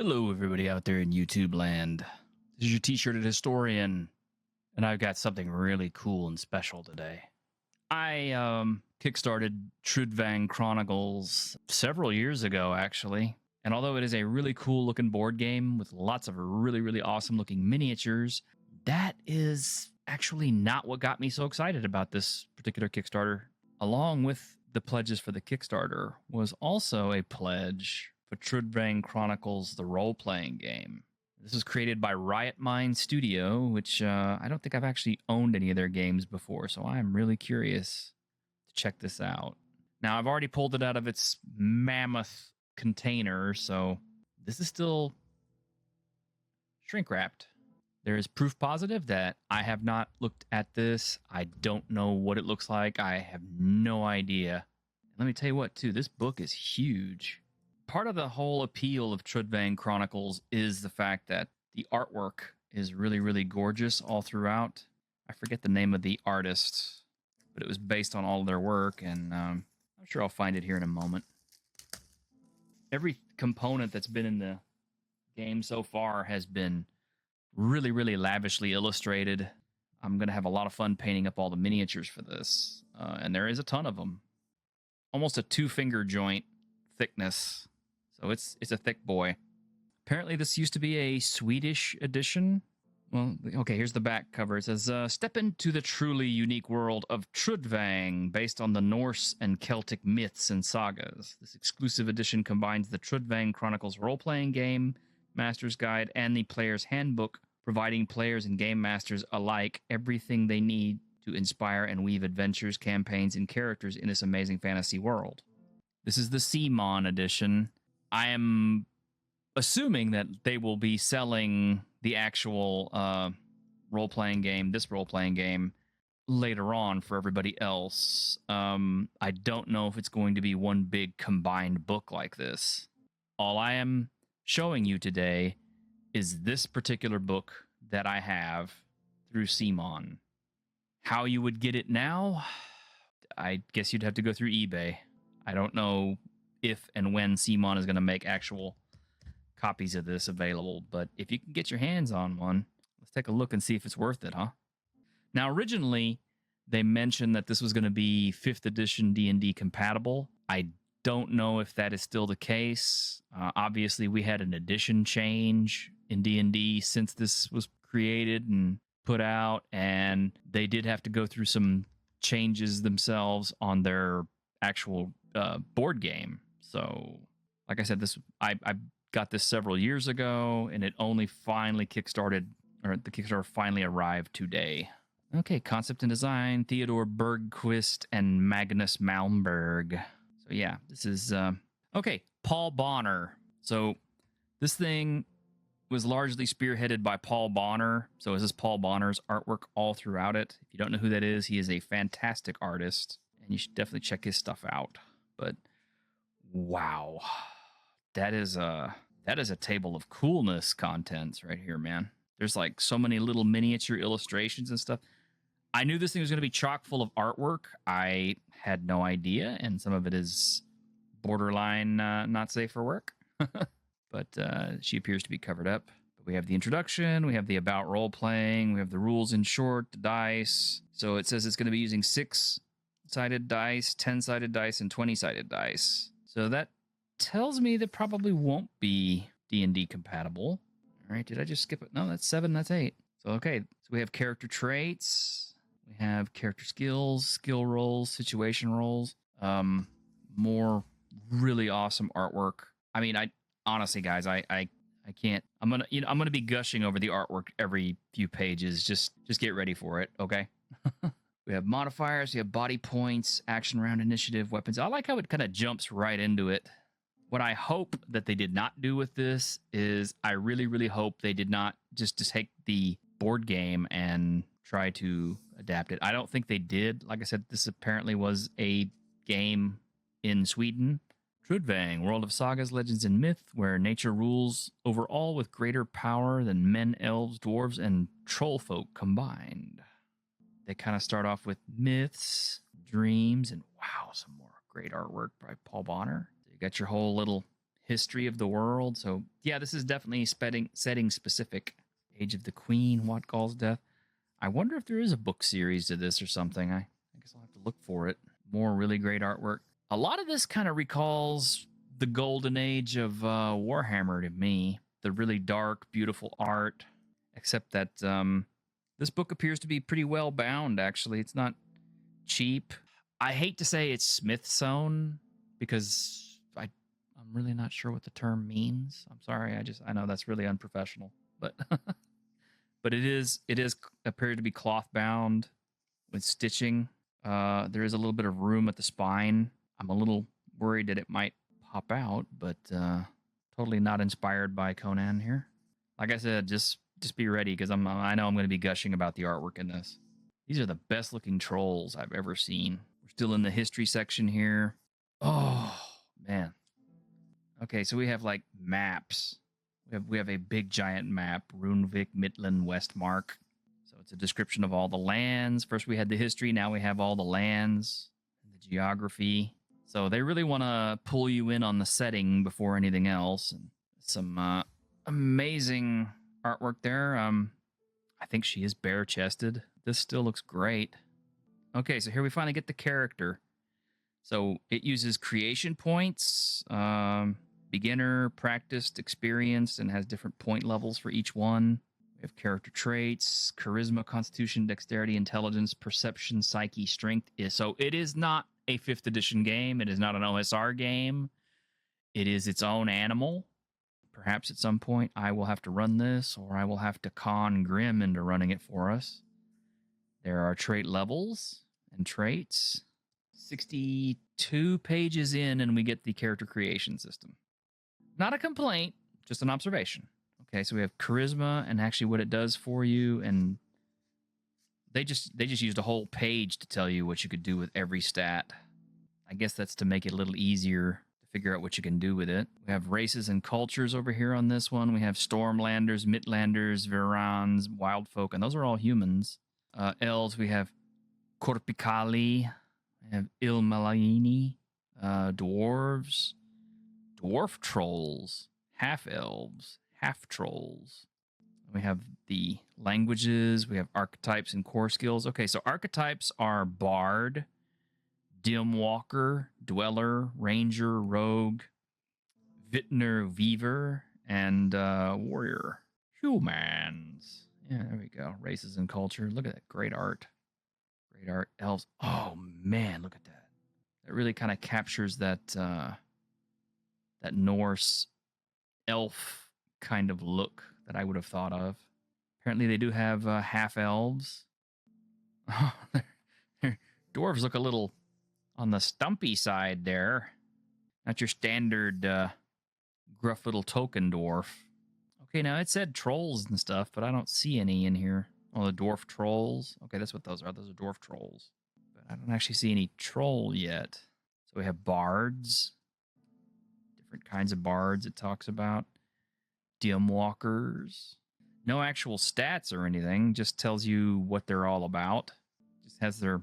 Hello, everybody out there in YouTube land. This is your t-shirted historian, and I've got something really cool and special today. I kickstarted Trudvang Chronicles several years ago, actually. And although it is a really cool looking board game with lots of really awesome looking miniatures, that is actually not what got me so excited about this particular Kickstarter. Along with the pledges for the Kickstarter was also a pledge for Trudvang Chronicles, the role-playing game. This was created by Riot Mind Studio, which I don't think I've actually owned any of their games before, so I'm really curious to check this out. Now, I've already pulled it out of its mammoth container, so this is still shrink-wrapped. There is proof positive that I have not looked at this. I don't know what it looks like. I have no idea. Let me tell you what, too, this book is huge. Part of the whole appeal of Trudvang Chronicles is the fact that the artwork is really gorgeous all throughout. I forget the name of the artist, but it was based on all of their work, and I'm sure I'll find it here in a moment. Every component that's been in the game so far has been really lavishly illustrated. I'm going to have a lot of fun painting up all the miniatures for this, and there is a ton of them. Almost a 2-finger joint thickness. So it's a thick boy. Apparently this used to be a Swedish edition. Well, okay, here's the back cover. It says, step into the truly unique world of Trudvang, based on the Norse and Celtic myths and sagas. This exclusive edition combines the Trudvang Chronicles role-playing game, Master's Guide, and the Player's Handbook, providing players and game masters alike everything they need to inspire and weave adventures, campaigns, and characters in this amazing fantasy world. This is the CMON edition. I am assuming that they will be selling the actual role-playing game, this role-playing game, later on for everybody else. I don't know if it's going to be one big combined book like this. All I am showing you today is this particular book that I have through CMON. How you would get it now, I guess you'd have to go through eBay. I don't know if and when CMON is going to make actual copies of this available, but if you can get your hands on one, let's take a look and see if it's worth it, huh? Now, originally, they mentioned that this was going to be 5th edition D&D compatible. I don't know if that is still the case. Obviously, we had an edition change in D&D since this was created and put out, and they did have to go through some changes themselves on their actual board game. So, like I said, I got this several years ago, and it only finally kickstarted, or the Kickstarter finally arrived today. Okay, concept and design, Theodore Bergquist and Magnus Malmberg. So yeah, this is, okay, Paul Bonner. So this thing was largely spearheaded by Paul Bonner. So this is Paul Bonner's artwork all throughout it. If you don't know who that is, he is a fantastic artist, and you should definitely check his stuff out. But wow, that is a table of coolness contents right here, man. There's like so many little miniature illustrations and stuff. I knew this thing was going to be chock full of artwork. I had no idea, and some of it is borderline not safe for work. But she appears to be covered up. But we have the introduction, we have the about role-playing, we have the rules in short, the dice. So it says it's going to be using 6-sided dice, 10-sided dice, and 20-sided dice. So that tells me that probably won't be D&D compatible. All right, did I just skip it? No, that's 7, that's 8. So, okay, so we have character traits, we have character skills, skill rolls, situation rolls, more really awesome artwork. I mean, honestly, guys, I can't. I'm gonna be gushing over the artwork every few pages. Just get ready for it, okay? We have modifiers, we have body points, action round initiative, weapons. I like how it kind of jumps right into it. What I hope that they did not do with this is I really hope they did not just take the board game and try to adapt it. I don't think they did. Like I said, this apparently was a game in Sweden. Trudvang, world of sagas, legends, and myth, where nature rules over all with greater power than men, elves, dwarves, and troll folk combined. They kind of start off with myths, dreams, and wow, some more great artwork by Paul Bonner. You got your whole little history of the world. So yeah, this is definitely setting specific. Age of the Queen, What Calls Death. I wonder if there is a book series to this or something. I guess I'll have to look for it. More really great artwork. A lot of this kind of recalls the golden age of Warhammer to me. The really dark, beautiful art, except that this book appears to be pretty well bound, actually. It's not cheap. I hate to say it's Smith's own because I'm really not sure what the term means. I'm sorry. I know that's really unprofessional, but but it is appeared to be cloth bound with stitching. There is a little bit of room at the spine. I'm a little worried that it might pop out, but totally not inspired by Conan here. Like I said, just be ready because I know I'm going to be gushing about the artwork in this. These are the best looking trolls I've ever seen. We're still in the history section here. Oh man. Okay, so we have like maps. We have a big giant map, Runevik, Midland, Westmark. So it's a description of all the lands. First we had the history, now we have all the lands and the geography. So they really want to pull you in on the setting before anything else. And some amazing artwork there. I think she is bare-chested. This still looks great. Okay, so here we finally get the character. So it uses creation points, beginner, practiced, experienced, and has different point levels for each one. We have character traits, charisma, constitution, dexterity, intelligence, perception, psyche, strength. So it is not a 5th edition game. It is not an OSR game. It is its own animal. Perhaps at some point I will have to run this, or I will have to con Grim into running it for us. There are trait levels and traits. 62 pages in, and we get the character creation system. Not a complaint, just an observation. Okay, so we have charisma and actually what it does for you, and they just used a whole page to tell you what you could do with every stat. I guess that's to make it a little easier to figure out what you can do with it. We have races and cultures over here on this one. We have Stormlanders, Midlanders, Verans, Wildfolk, and those are all humans. Elves, we have Corpicali, we have Ilmalini, dwarves, dwarf trolls, half-elves, half-trolls. We have the languages, we have archetypes and core skills. Okay, so archetypes are Bard, Dim Walker, Dweller, Ranger, Rogue, Vintner, Weaver, and Warrior. Humans. Yeah, there we go. Races and culture. Look at that. Great art. Great art. Elves. Oh, man, look at that. It really kind of captures that that Norse elf kind of look that I would have thought of. Apparently they do have half-elves. Oh, their dwarves look a little on the stumpy side there. Not your standard gruff little token dwarf. Okay, now it said trolls and stuff, but I don't see any in here. Oh, the dwarf trolls. Okay, that's what those are. Those are dwarf trolls. But I don't actually see any troll yet. So we have bards. Different kinds of bards it talks about. Dim walkers. No actual stats or anything. Just tells you what they're all about. Just has their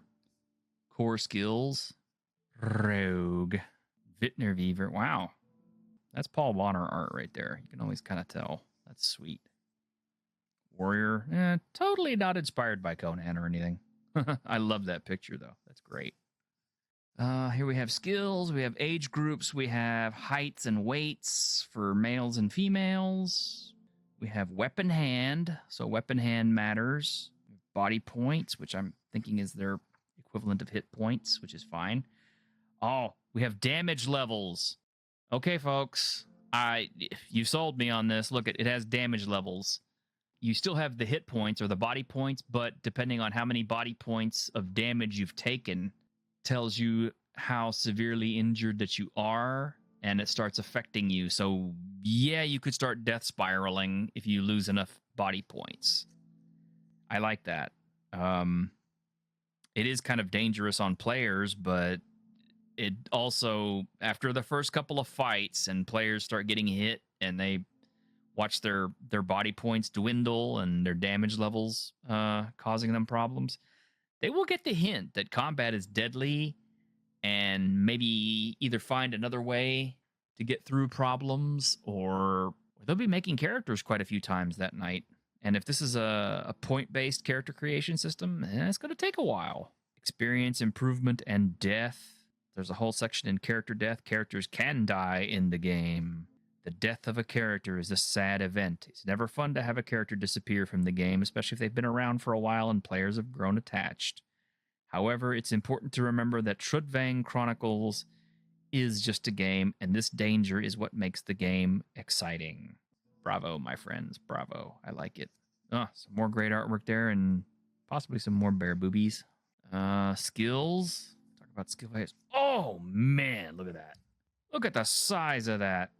core skills. Rogue. Vintner Weaver. Wow. That's Paul Bonner art right there. You can always kind of tell. That's sweet. Warrior. Totally not inspired by Conan or anything. I love that picture, though. That's great. Here we have skills. We have age groups. We have heights and weights for males and females. We have weapon hand. So weapon hand matters. Body points, which I'm thinking is their equivalent of hit points, which is fine. Oh, we have damage levels. Okay, folks. You sold me on this. Look, it has damage levels. You still have the hit points or the body points, but depending on how many body points of damage you've taken, tells you how severely injured that you are, and it starts affecting you. So, yeah, you could start death spiraling if you lose enough body points. I like that. It is kind of dangerous on players, but it also, after the first couple of fights and players start getting hit and they watch their body points dwindle and their damage levels causing them problems, they will get the hint that combat is deadly and maybe either find another way to get through problems, or they'll be making characters quite a few times that night. And if this is a point-based character creation system, it's going to take a while. Experience, improvement, and death. There's a whole section in character death. Characters can die in the game. The death of a character is a sad event. It's never fun to have a character disappear from the game, especially if they've been around for a while and players have grown attached. However, it's important to remember that Trudvang Chronicles is just a game, and this danger is what makes the game exciting. Bravo, my friends. Bravo. I like it. Some more great artwork there, and possibly some more bear boobies. Skills. Talk about skill base. Oh, man. Look at that. Look at the size of that.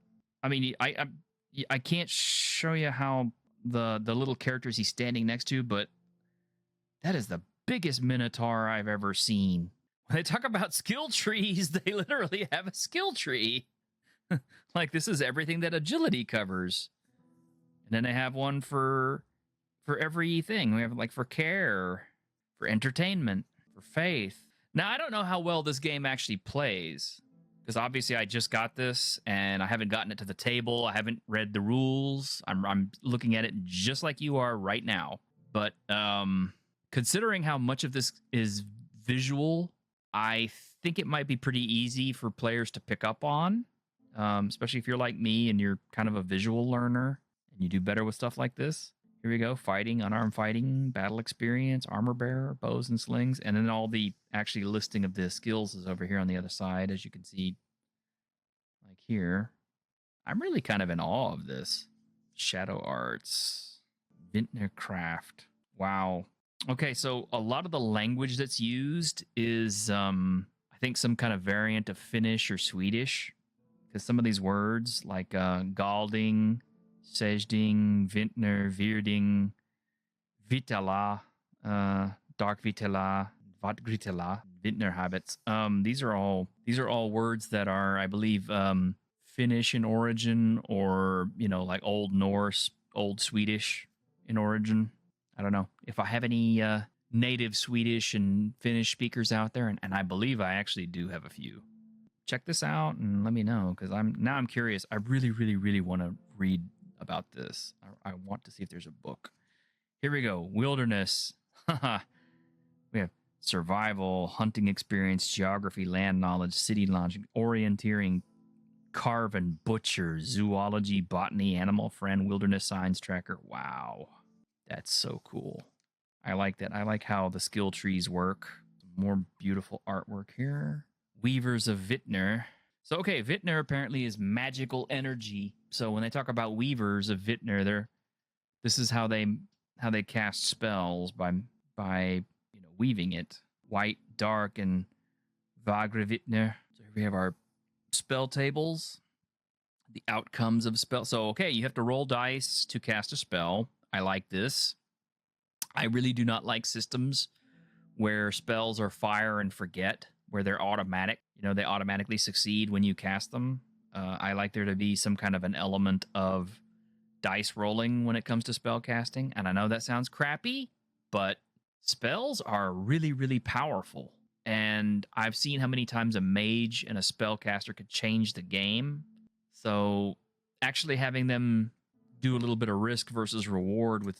I mean, I can't show you how the little characters he's standing next to, but that is the biggest minotaur I've ever seen. When they talk about skill trees, they literally have a skill tree. Like, this is everything that agility covers. And then they have one for everything. We have like for care, for entertainment, for faith. Now, I don't know how well this game actually plays, because obviously I just got this and I haven't gotten it to the table. I haven't read the rules. I'm looking at it just like you are right now. But considering how much of this is visual, I think it might be pretty easy for players to pick up on, especially if you're like me and you're kind of a visual learner and you do better with stuff like this. Here we go. Fighting, unarmed fighting, battle experience, armor bearer, bows and slings. And then all the actually listing of the skills is over here on the other side, as you can see, like here. I'm really kind of in awe of this. Shadow arts, vintner craft. Wow. Okay, so a lot of the language that's used is, I think, some kind of variant of Finnish or Swedish. Because some of these words, like Galding, Sejding, Vintner, Virding, Vitala, Dark Vitala, Vatgritala, Vintner habits. These are all words that are, I believe, Finnish in origin, or like Old Norse, Old Swedish in origin. I don't know if I have any native Swedish and Finnish speakers out there, and I believe I actually do have a few. Check this out and let me know, because I'm curious. I really, really, really want to read about this. I want to see if there's a book. Here we go. Wilderness. We have survival, hunting experience, geography, land knowledge, city knowledge, orienteering, carve and butcher, zoology, botany, animal friend, wilderness signs tracker. Wow. That's so cool. I like that. I like how the skill trees work. More beautiful artwork here. Weavers of Vintner. So, okay, Vintner apparently is magical energy. So when they talk about Weavers of Vintner, this is how they cast spells by weaving it. White, dark, and Vagre Vintner. So here we have our spell tables. The outcomes of spell. So, okay, you have to roll dice to cast a spell. I like this. I really do not like systems where spells are fire and forget, where they're automatic. They automatically succeed when you cast them. I like there to be some kind of an element of dice rolling when it comes to spell casting. And I know that sounds crappy, but spells are really, really powerful. And I've seen how many times a mage and a spellcaster could change the game. So actually having them do a little bit of risk versus reward with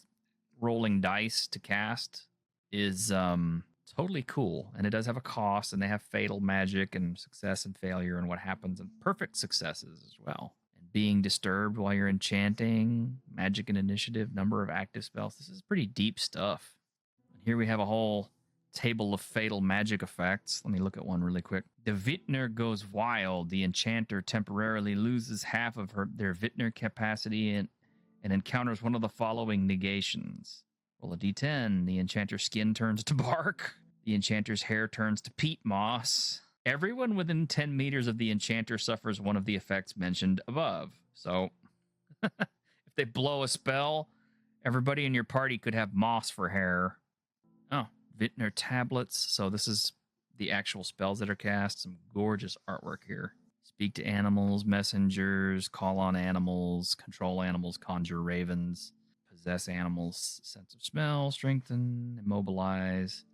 rolling dice to cast is totally cool. And it does have a cost, and they have fatal magic and success and failure and what happens, and perfect successes as well. And being disturbed while you're enchanting, magic and initiative, number of active spells. This is pretty deep stuff. And here we have a whole table of fatal magic effects. Let me look at one really quick. The Vintner goes wild. The enchanter temporarily loses half of their Vintner capacity and encounters one of the following negations. Roll a d10. The enchanter's skin turns to bark. The enchanter's hair turns to peat moss. Everyone within 10 meters of the enchanter suffers one of the effects mentioned above. So, if they blow a spell, everybody in your party could have moss for hair. Oh, Vintner tablets. So this is the actual spells that are cast. Some gorgeous artwork here. Speak to animals, messengers, call on animals, control animals, conjure ravens, possess animals, sense of smell, strengthen, immobilize.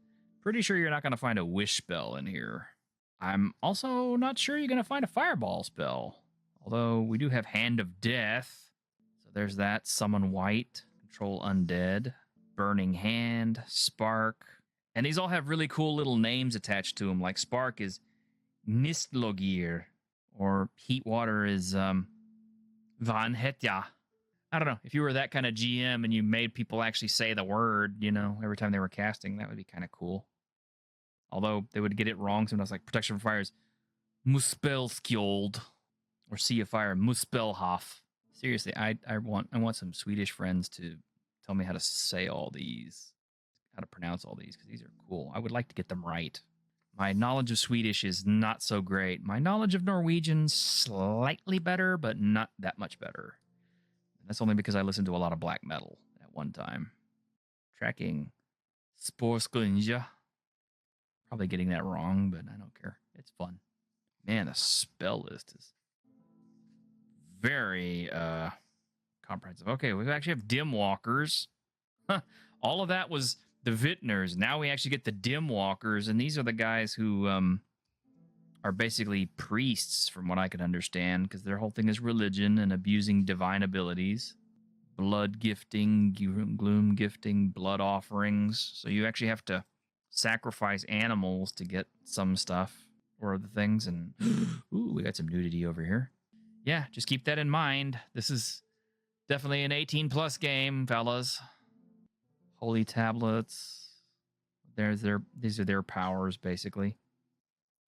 Pretty sure you're not going to find a wish spell in here. I'm also not sure you're going to find a fireball spell. Although we do have Hand of Death. So there's that. Summon White. Control Undead. Burning Hand. Spark. And these all have really cool little names attached to them. Like Spark is Nistlogir. Or Heatwater is Vanhetja. I don't know. If you were that kind of GM and you made people actually say the word, you know, every time they were casting, that would be kind of cool. Although they would get it wrong sometimes, like Protection from Fire is Muspelskjold, or Sea of Fire, Muspelhof. Seriously, I want some Swedish friends to tell me how to say all these, how to pronounce all these, because these are cool. I would like to get them right. My knowledge of Swedish is not so great. My knowledge of Norwegian, slightly better, but not that much better. And that's only because I listened to a lot of black metal at one time. Tracking Sporsklinja. Probably getting that wrong, but I don't care. It's fun. Man, the spell list is very comprehensive. Okay, we actually have Dim Walkers. Huh. All of that was the Vintners. Now we actually get the Dim Walkers, and these are the guys who are basically priests, from what I can understand, because their whole thing is religion and abusing divine abilities. Blood gifting, gloom gifting, blood offerings. So you actually have to sacrifice animals to get some stuff or other things. And ooh, we got some nudity over here. Yeah, just keep that in mind. This is definitely an 18+ game, fellas. Holy tablets. These are their powers, basically.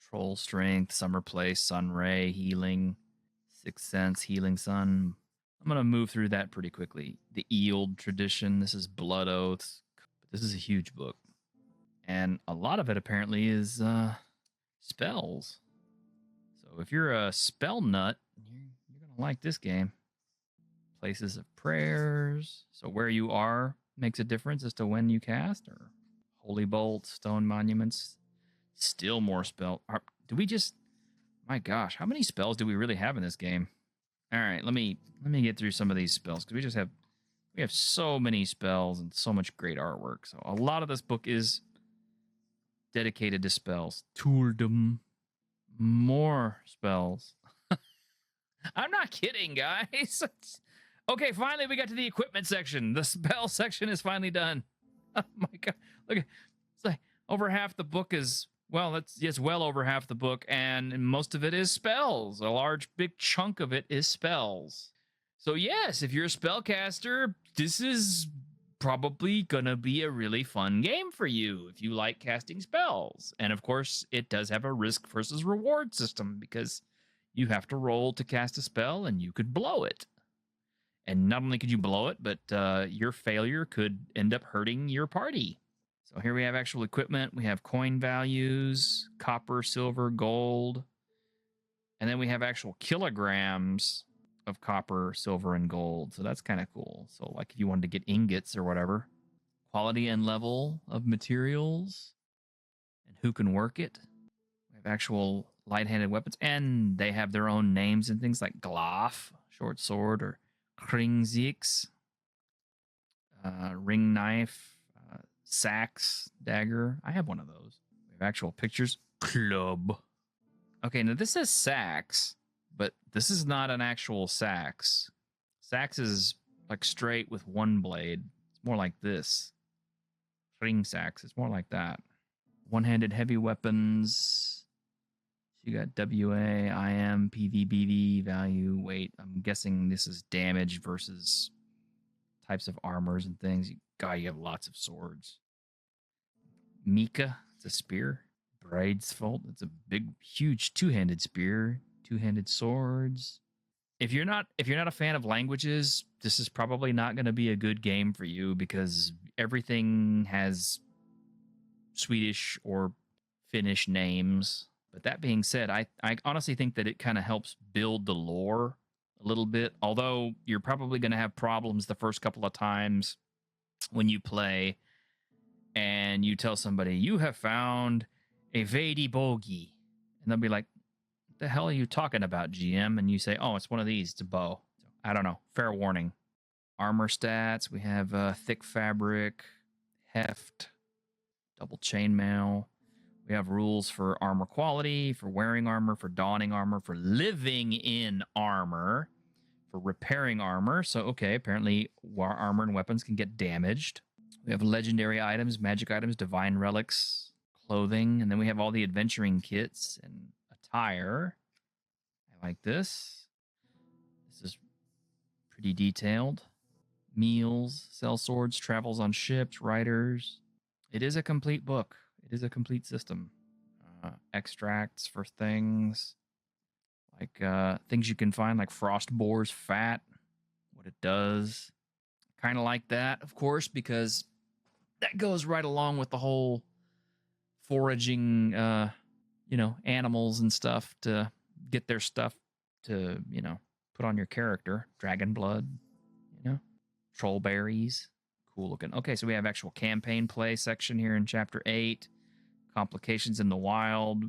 Troll strength, summer place, sun ray, healing, sixth sense, healing sun. I'm gonna move through that pretty quickly. The Eeld tradition. This is blood oaths. This is a huge book, and a lot of it apparently is spells. So if you're a spell nut, you're gonna like this game. Places of prayers. So where you are makes a difference as to when you cast. Or holy bolt, stone monuments. Still more spell. Do we just? My gosh, how many spells do we really have in this game? All right, let me get through some of these spells, because we have so many spells and so much great artwork. So a lot of this book is dedicated to spells. Tooldom. More spells. I'm not kidding, guys. Okay, finally we got to the equipment section. The spell section is finally done. Oh my god. Look, it's like over half the book is, well, it's well over half the book, and most of it is spells. A large, big chunk of it is spells. So yes, if you're a spellcaster, this is probably gonna be a really fun game for you if you like casting spells. And of course, it does have a risk versus reward system, because you have to roll to cast a spell, and you could blow it. And not only could you blow it, but your failure could end up hurting your party. So here we have actual equipment. We have coin values, copper, silver, gold. And then we have actual kilograms of copper, silver, and gold. So that's kind of cool. So like if you wanted to get ingots or whatever. Quality and level of materials. And who can work it. We have actual light-handed weapons. And they have their own names and things like Glaf, short sword, or Kringziks, ring knife, sax, dagger. I have one of those. We have actual pictures. Club. Okay, now this is sax, but this is not an actual sax. Sax is like straight with one blade. It's more like this. Ring sax. It's more like that. One-handed heavy weapons. You got WA, IM, PVBV, value, weight. I'm guessing this is damage versus types of armors and things. God, you have lots of swords. Mika, it's a spear. Bridesfold, it's a big, huge two-handed spear. Two-handed swords. If you're not a fan of languages, this is probably not going to be a good game for you, because everything has Swedish or Finnish names. But that being said, I honestly think that it kind of helps build the lore a little bit, although you're probably going to have problems the first couple of times when you play and you tell somebody, you have found a Vedi Bogi. And they'll be like, what the hell are you talking about, GM? And you say, oh, it's one of these. It's a bow. I don't know. Fair warning. Armor stats. We have thick fabric, heft, double chainmail. We have rules for armor quality, for wearing armor, for donning armor, for living in armor, for repairing armor. So, okay, apparently armor and weapons can get damaged. We have legendary items, magic items, divine relics, clothing, and then we have all the adventuring kits and attire. I like this. This is pretty detailed. Meals, sell swords, travels on ships, riders. It is a complete book. It is a complete system. Extracts for things like things you can find, like frost boar's fat, what it does. Kind of like that, of course, because that goes right along with the whole foraging, animals and stuff to get their stuff to, put on your character. Dragon blood, troll berries. Cool looking. Okay, so we have actual campaign play section here in chapter 8. Complications in the wild,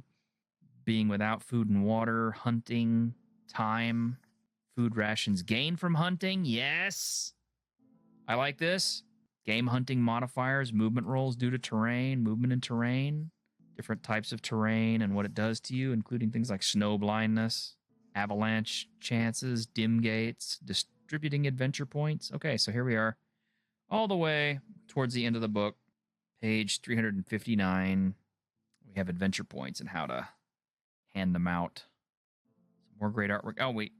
being without food and water, hunting, time, food rations gained from hunting. Yes. I like this. Game hunting modifiers, movement rolls due to terrain, movement and terrain, different types of terrain and what it does to you, including things like snow blindness, avalanche chances, dim gates, distributing adventure points. Okay, so here we are all the way towards the end of the book, page 359. We have adventure points and how to hand them out. Some more great artwork. Oh, wait.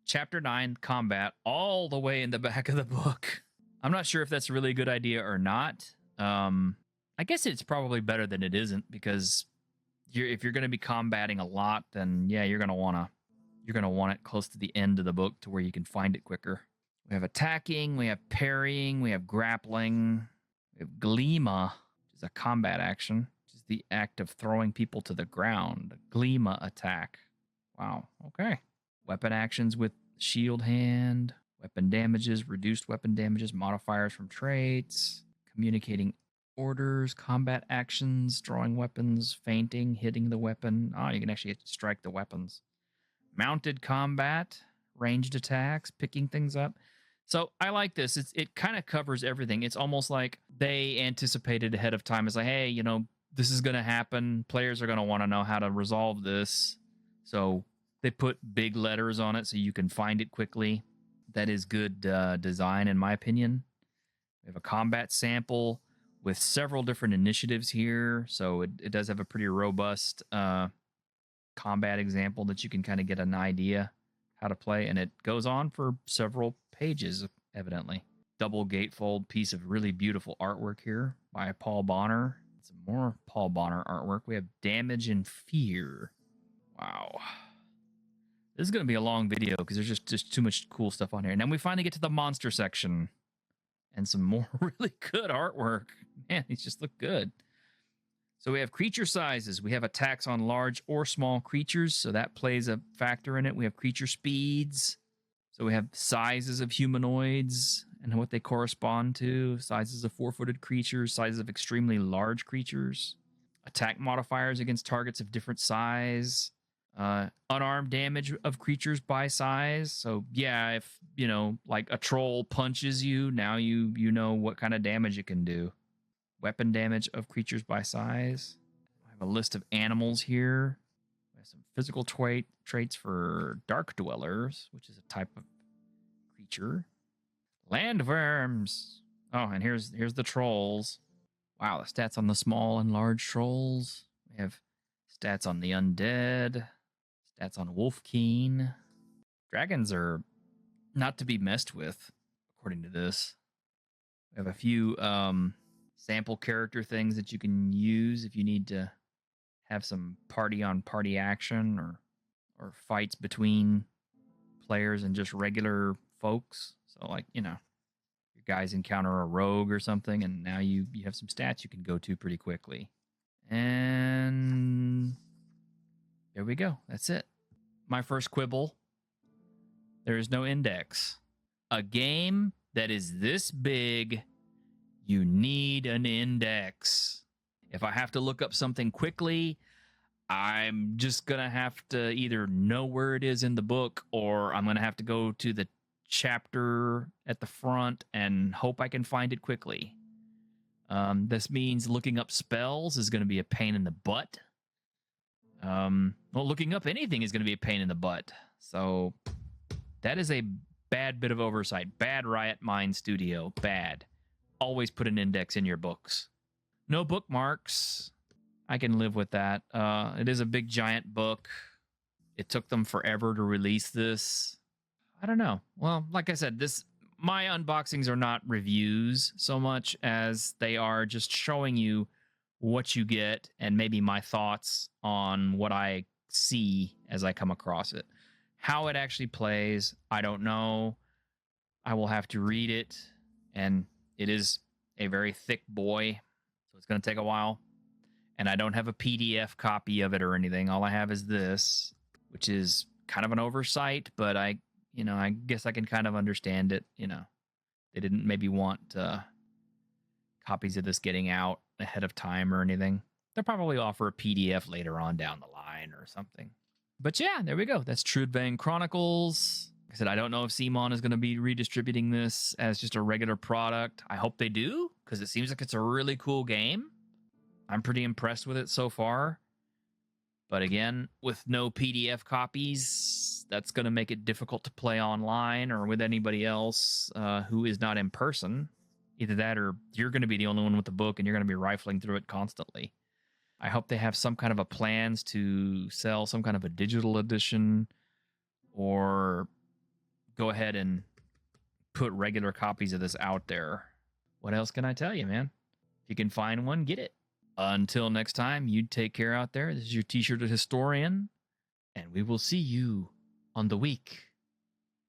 Chapter 9, combat, all the way in the back of the book. I'm not sure if that's really a good idea or not. I guess it's probably better than it isn't, because if you're going to be combating a lot, then yeah, you're going to want it close to the end of the book to where you can find it quicker. We have attacking, we have parrying, we have grappling, we have Gleema, which is a combat action, which is the act of throwing people to the ground. Gleema attack. Wow, okay. Weapon actions with shield hand, weapon damages, reduced weapon damages, modifiers from traits, communicating orders, combat actions, drawing weapons, feinting, hitting the weapon. Oh, you can actually strike the weapons. Mounted combat, ranged attacks, picking things up. So I like this. It kind of covers everything. It's almost like they anticipated ahead of time. It's like, hey, this is going to happen. Players are going to want to know how to resolve this. So they put big letters on it so you can find it quickly. That is good design, in my opinion. We have a combat sample with several different initiatives here. So it does have a pretty robust combat example that you can kind of get an idea how to play. And it goes on for several pages, evidently. Double gatefold piece of really beautiful artwork here by Paul Bonner. Some more Paul Bonner artwork. We have damage and fear. Wow. This is going to be a long video because there's just too much cool stuff on here. And then we finally get to the monster section and some more really good artwork. Man, these just look good. So we have creature sizes. We have attacks on large or small creatures, so that plays a factor in it. We have creature speeds. So we have sizes of humanoids and what they correspond to. Sizes of four-footed creatures, sizes of extremely large creatures. Attack modifiers against targets of different size. Unarmed damage of creatures by size. So yeah, if, like a troll punches you, now you know what kind of damage it can do. Weapon damage of creatures by size. I have a list of animals here. We have some physical traits for dark dwellers, which is a type of creature. Landworms. Oh, and here's the trolls. Wow, the stats on the small and large trolls. We have stats on the undead. Stats on Wolfkeen. Dragons are not to be messed with, according to this. We have a few sample character things that you can use if you need to have some party-on-party action or fights between players and just regular folks. So, like, your guys encounter a rogue or something, and now you have some stats you can go to pretty quickly. And there we go. That's it. My first quibble. There is no index. A game that is this big, you need an index. If I have to look up something quickly, I'm just going to have to either know where it is in the book, or I'm going to have to go to the chapter at the front and hope I can find it quickly. This means looking up spells is going to be a pain in the butt. Well, looking up anything is going to be a pain in the butt. So that is a bad bit of oversight. Bad Riot Mind Studio. Bad. Always put an index in your books. No bookmarks. I can live with that. It is a big giant book. It took them forever to release this. I don't know. Well, like I said, my unboxings are not reviews so much as they are just showing you what you get and maybe my thoughts on what I see as I come across it. How it actually plays, I don't know. I will have to read it, and it is a very thick boy, so it's going to take a while. And I don't have a PDF copy of it or anything. All I have is this, which is kind of an oversight, but I guess I can kind of understand it. They didn't maybe want copies of this getting out ahead of time or anything. They'll probably offer a PDF later on down the line or something. But yeah, there we go. That's Trudvang Chronicles. Like I said, I don't know if CMON is going to be redistributing this as just a regular product. I hope they do, because it seems like it's a really cool game. I'm pretty impressed with it so far. But again, with no PDF copies, that's going to make it difficult to play online or with anybody else who is not in person. Either that or you're going to be the only one with the book and you're going to be rifling through it constantly. I hope they have some kind of a plans to sell some kind of a digital edition or go ahead and put regular copies of this out there. What else can I tell you, man? If you can find one, get it. Until next time, you take care out there. This is your T-shirted historian, and we will see you on the week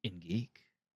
in Geek.